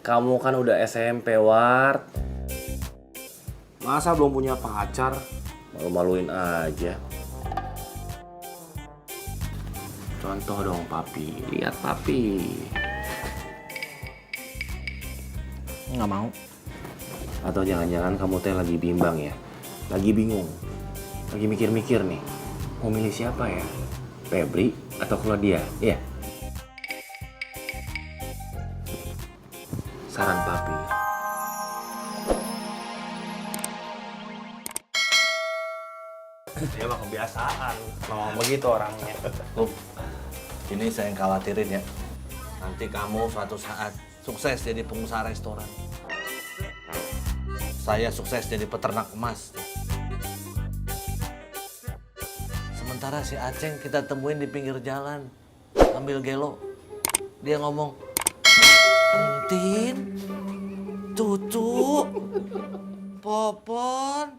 Kamu kan udah SMP, Ward. Masa belum punya pacar? Malu-maluin aja. Contoh dong, Papi. Lihat, Papi. Nggak mau. Atau jangan-jangan kamu teh lagi bimbang ya? Lagi bingung. Lagi mikir-mikir nih. Mau milih siapa ya? Febri atau Claudia? Iya. Saran Papi. Dia mah kebiasaan. Memang begitu orangnya. Kum, ini saya yang khawatirin ya. Nanti kamu suatu saat sukses jadi pengusaha restoran. Saya sukses jadi peternak emas. Sementara si Aceng kita temuin di pinggir jalan. Ambil gelo. Dia ngomong, Entin, Cucu, Popon,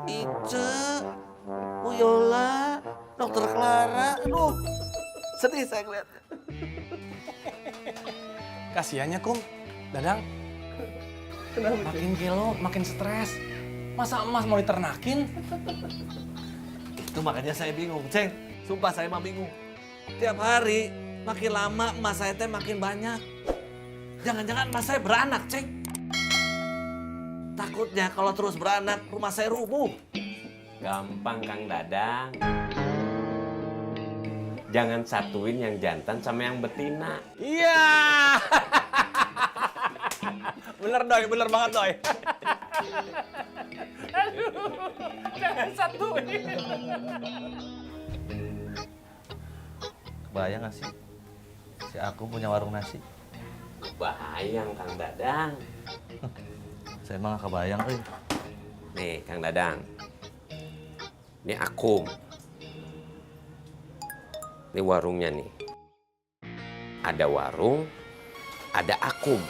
Ice, Bu Yola, Dokter Clara. Aduh, sedih saya ngeliatnya. Kasiannya, Kum. Dadang. Makin gelo, makin stres. Masa emas mau diternakin? Itu makanya saya bingung, Ceng. Sumpah saya mah bingung. Tiap hari makin lama emas saya teh makin banyak. Jangan-jangan emas saya beranak, Ceng. Takutnya kalau terus beranak rumah saya rubuh. Gampang Kang Dadang. Jangan satuin yang jantan sama yang betina. Iya. Bener, Doi. Bener banget, Doi. Jangan satuin. Kebayang gak sih? Si aku punya warung nasi. Bayang Kang Dadang. Saya emang gak kebayang, euy. Nih Kang Dadang. Ini Akum. Ini warungnya nih. Ada warung, ada Akum.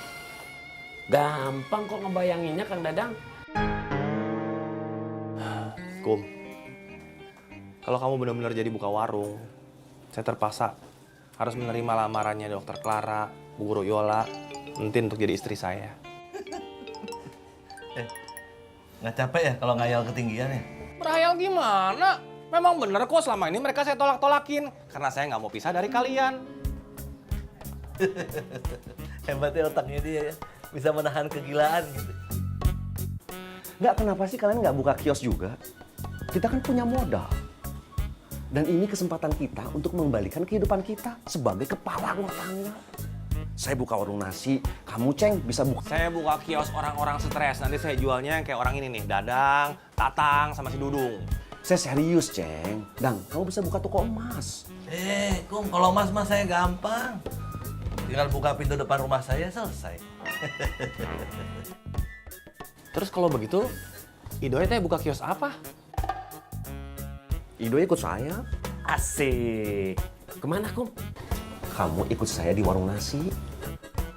Gampang kok ngebayanginnya Kang Dadang. Kum, kalau kamu benar-benar jadi buka warung, saya terpaksa harus menerima lamarannya Dokter Clara, Bu Guru Yola, Entin untuk jadi istri saya. Nggak capek ya kalau ngayal ketinggian ya? Berhayal gimana? Memang bener kok selama ini mereka saya tolak-tolakin. Karena saya nggak mau pisah dari kalian. Hebatnya otaknya dia ya. Bisa menahan kegilaan gitu. Nggak, kenapa sih kalian nggak buka kios juga? Kita kan punya modal. Dan ini kesempatan kita untuk mengembalikan kehidupan kita sebagai kepala rumah tangga. Saya buka warung nasi, kamu Ceng bisa buka. Saya buka kios orang-orang stres. Nanti saya jualnya yang kayak orang ini nih. Dadang, Tatang, sama si Dudung. Saya serius Ceng. Dang, kamu bisa buka toko emas. Kum, kalau mas saya gampang. Tinggal buka pintu depan rumah saya, selesai. Terus kalau begitu, Idoy teh buka kios apa? Ido ikut saya. Asik. Kemana Kum? Kamu ikut saya di warung nasi.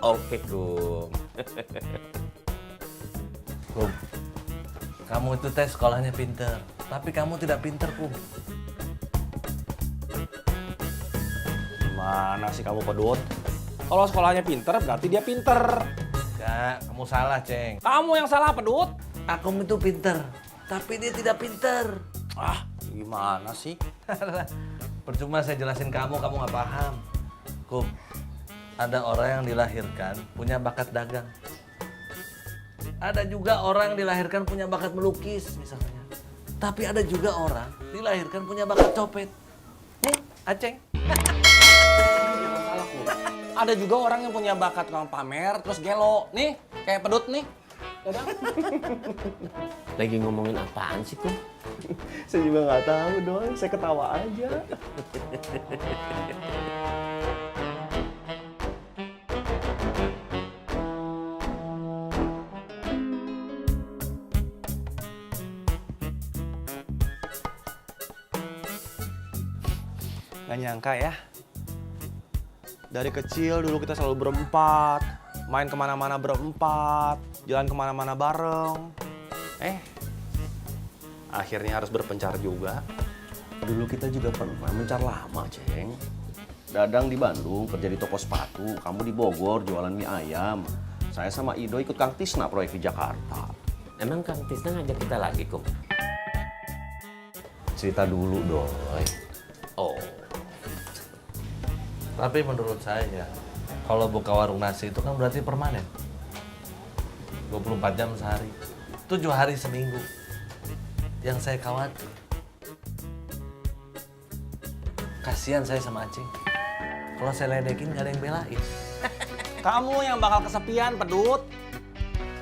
Oke Kum. Kum, kamu itu tes sekolahnya pinter. Tapi kamu tidak pinter, Kum. Gimana sih kamu pedut? Kalau sekolahnya pinter, berarti dia pinter. Enggak, kamu salah, Ceng. Kamu yang salah, pedut. Akum itu pinter, tapi dia tidak pinter. Ah, gimana sih? Percuma saya jelasin kamu nggak paham. Kum, ada orang yang dilahirkan punya bakat dagang. Ada juga orang yang dilahirkan punya bakat melukis, misalnya. Tapi ada juga orang dilahirkan punya bakat copet. Nih, Aceng. Ada juga orang yang punya bakat tukang pamer, terus gelo. Nih, kayak pedut nih. Lagi ngomongin apaan sih Kum? Saya juga nggak tahu dong, saya ketawa aja. Gak nyangka ya. Dari kecil dulu kita selalu berempat. Main kemana-mana berempat. Jalan kemana-mana bareng. Akhirnya harus berpencar juga. Dulu kita juga pernah mencar lama, Ceng. Dadang di Bandung kerja di toko sepatu, kamu di Bogor jualan mie ayam. Saya sama Ido ikut Kang Tisna proyek di Jakarta. Emang Kang Tisna ngajak kita lagi, Kum? Cerita dulu, Doy. Oh, Tapi menurut saya, kalau buka warung nasi itu kan berarti permanen. 24 jam sehari, 7 hari seminggu. Yang saya khawatir, kasihan saya sama Acing. Kalau saya ledekin gak ada yang belain. Kamu yang bakal kesepian, pedut.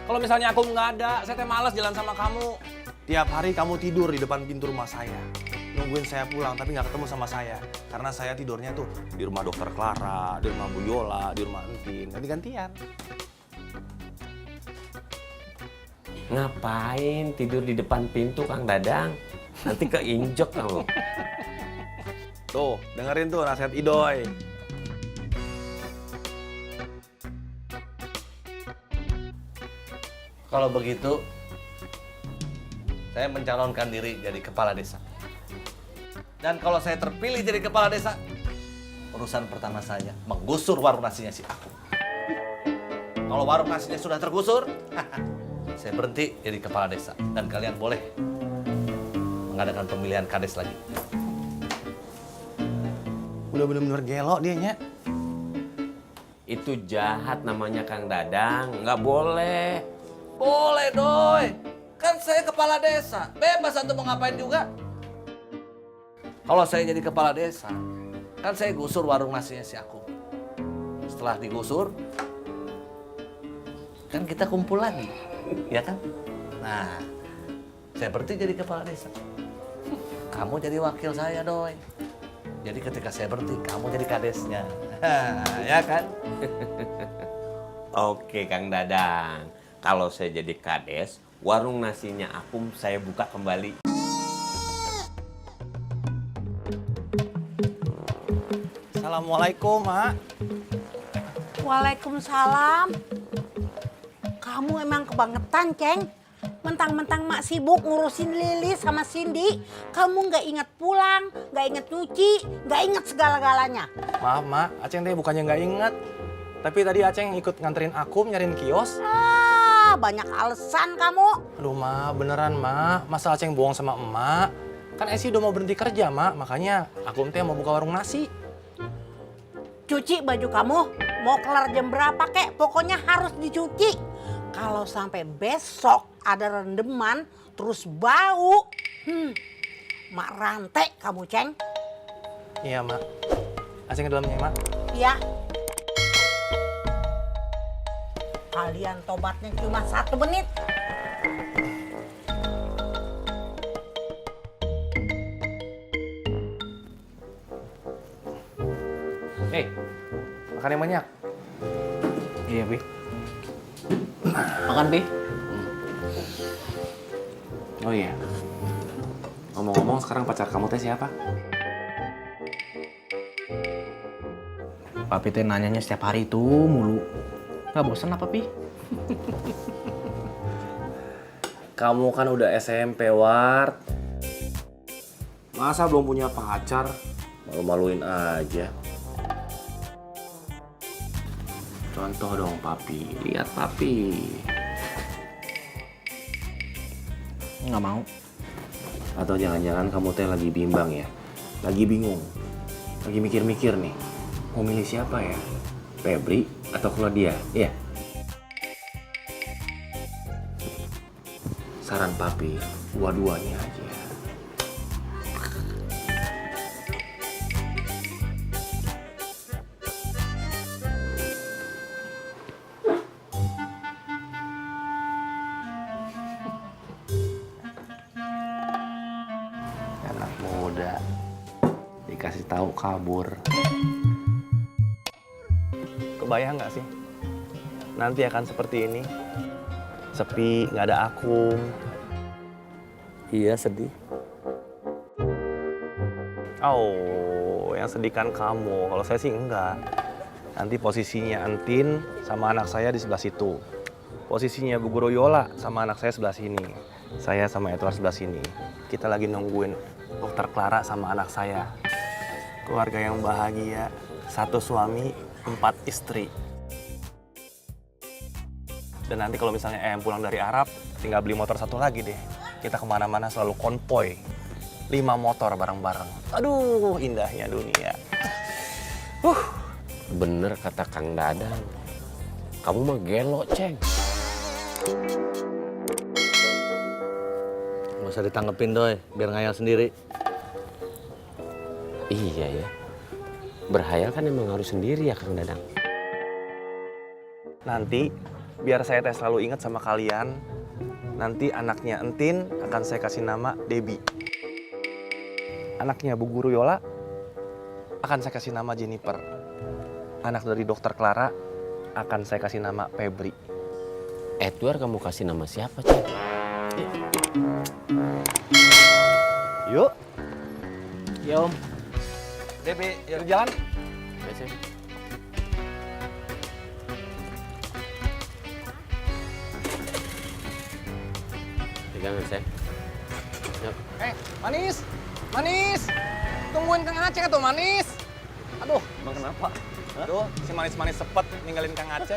Kalau misalnya aku nggak ada, saya teh malas jalan sama kamu. Tiap hari kamu tidur di depan pintu rumah saya. Nungguin saya pulang, tapi nggak ketemu sama saya. Karena saya tidurnya tuh di rumah dokter Clara, di rumah Bu Yola, di rumah Entin. Ganti-gantian. ngapain tidur di depan pintu, Kang Dadang? Nanti keinjek kamu. Tuh, dengerin tuh nasihat Idoy. Kalau begitu, saya mencalonkan diri jadi kepala desa. Dan kalau saya terpilih jadi kepala desa, urusan pertama saya menggusur warung nasinya si Aku. Kalau warung nasinya sudah tergusur, saya berhenti jadi kepala desa. Dan kalian boleh mengadakan pemilihan kades lagi. Udah bener-bener gelo dia, nya. Itu jahat namanya, Kang Dadang. Nggak boleh. Boleh, Doy. Kan saya kepala desa. Bebas atau mau ngapain juga. Kalau saya jadi kepala desa, kan saya gusur warung nasinya si Aku. Setelah digusur, kan kita kumpul lagi. Ya kan? Nah, saya berhenti jadi kepala desa. Kamu jadi wakil saya, Doy. Jadi ketika saya berhenti, kamu jadi kadesnya. Ya kan? Oke, Kang Dadang. Kalau saya jadi kades, warung nasinya Akum saya buka kembali. Assalamualaikum, Mak. Waalaikumsalam. Kamu emang kebangetan, Ceng. Mentang-mentang Mak sibuk ngurusin Lilis sama Cindy, kamu nggak inget pulang, nggak inget nyuci, nggak inget segala-galanya. Maaf, Mak. Aceng teh bukannya nggak inget. Tapi tadi Aceng ikut nganterin Akum nyariin kios. Banyak alasan kamu. Aduh, Ma, beneran, Ma. Masa Aceng bohong sama emak? Kan Esi udah mau berhenti kerja, Ma. Makanya Akum teh mau buka warung nasi. Cuci baju kamu, mau kelar jam berapa kek, pokoknya harus dicuci. Kalau sampai besok ada rendeman, terus bau, Mak rantai kamu, Ceng. Iya, Mak. Aceng ke dalamnya, Mak. Ya. Kalian tobatnya cuma 1 menit. Makan yang banyak. Iya, Pi. Makan, Pi. Oh iya. Ngomong-ngomong sekarang pacar kamu teh siapa? Papi teh nanyanya setiap hari itu mulu. Gak bosan apa, Pi? Kamu kan udah SMP, Ward. Masa belum punya pacar? Malu-maluin aja. Contoh dong, Papi. Lihat, Papi. Nggak mau. Atau jangan-jangan kamu teh lagi bimbang ya? Lagi bingung. Lagi mikir-mikir nih. Mau milih siapa ya? Febri atau Claudia? Iya. Saran Papi, dua-duanya aja. Anak muda dikasih tahu kabur. Kebayang nggak sih? Nanti akan seperti ini. Sepi, nggak ada Akum. Iya, sedih. Oh, yang sedih kan kamu. Kalau saya sih enggak. Nanti posisinya Entin sama anak saya di sebelah situ. Posisinya Bu Guru Yola sama anak saya sebelah sini. Saya sama Edward sebelah sini. Kita lagi nungguin Dokter Clara sama anak saya. Keluarga yang bahagia. 1 suami, 4 istri. Dan nanti kalau misalnya Em pulang dari Arab, tinggal beli motor satu lagi deh. Kita kemana-mana selalu konvoy. 5 motor bareng-bareng. Aduh, indahnya dunia. Bener kata Kang Dadang. Kamu mah gelo, Ceng. Nggak usah ditanggepin doi, biar ngayal sendiri. Iya ya. Berhayal kan emang harus sendiri ya Kang Dadang. Nanti, biar saya teh selalu ingat sama kalian, nanti anaknya Entin akan saya kasih nama Debbie. Anaknya Bu Guru Yola akan saya kasih nama Jennifer. Anak dari Dokter Clara akan saya kasih nama Febri. Edward kamu kasih nama siapa, Ceng? Yuk. Ya Om. Debbie, yuk jalan. Ya, Ceng. Pegangan, Ceng. Yuk. Manis! Manis! Tungguin Kang Aceh tuh, Manis! Aduh, Bang kenapa? aduh, si manis-manis sepet ninggalin Kang Aceh.